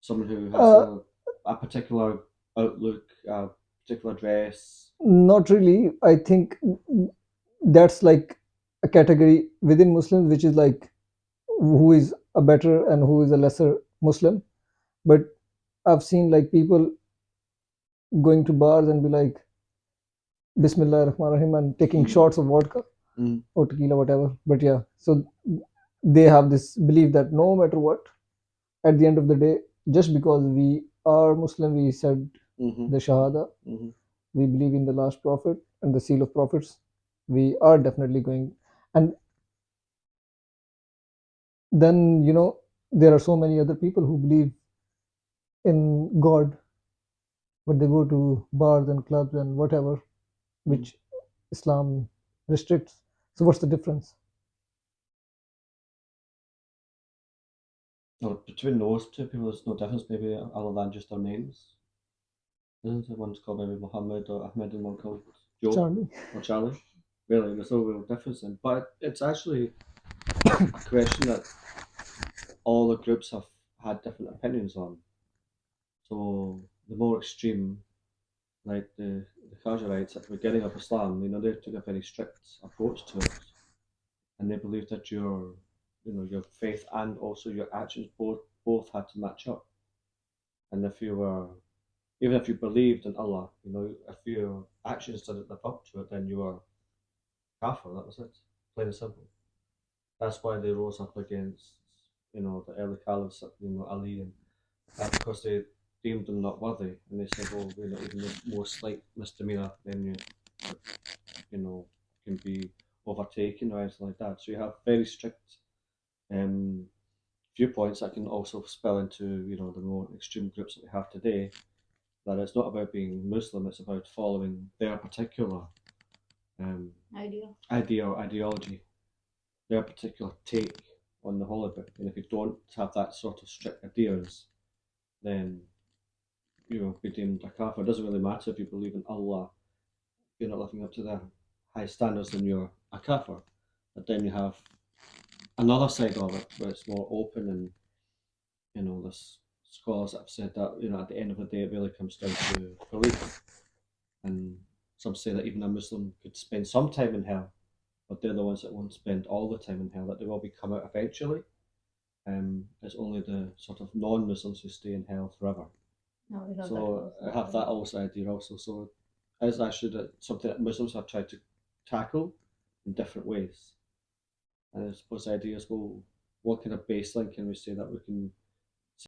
Someone who has Uh, a particular outlook, a particular dress. Not really. I think that's like a category within Muslims, which is like who is a better and who is a lesser Muslim. But I've seen like people going to bars and be like, Bismillah Rahman Rahim, and taking Mm, shots of vodka mm, or tequila, whatever. But yeah, so they have this belief that no matter what, at the end of the day, just because we are Muslim, we said mm-hmm, the Shahada, mm-hmm. we believe in the last prophet and the seal of prophets, we are definitely going. And then, there are so many other people who believe in God, but they go to bars and clubs and whatever, Mm. which Islam restricts. So, what's the difference? Well, between those two people, there's no difference, maybe other than just their names. Isn't it? One's called maybe Muhammad or Ahmed, and one called Joe Charlie. or Charlie. Really, there's no real difference in. But it's actually a question that all the groups have had different opinions on. So the more extreme, like the Khazarites at the beginning of Islam, they took a very strict approach to it, and they believed that your faith and also your actions both had to match up. And if you were, even if you believed in Allah, if your actions didn't live up to it, then you were kafir. That was it, plain and simple. That's why they rose up against, the early caliphs, Ali, and that because they deemed them not worthy, and they said, well, even the most slight misdemeanor, then you know, can be overtaken or anything like that. So you have very strict um, viewpoints that can also spill into, the more extreme groups that we have today. That it's not about being Muslim; it's about following their particular um, idea or ideology, their particular take on the holy book. And if you don't have that sort of strict adherence, then be deemed a kafir. It doesn't really matter if you believe in Allah. If you're not living up to their high standards, then you're a kafir. But then you have another side of it where it's more open, and there's scholars that have said that at the end of the day it really comes down to belief. And some say that even a Muslim could spend some time in hell, but they're the ones that won't spend all the time in hell. That they will be come out eventually. It's only the sort of non-Muslims who stay in hell forever. So I have that also idea also. So it's actually something that Muslims have tried to tackle in different ways. And I suppose the idea is, well, what kind of baseline can we say that we can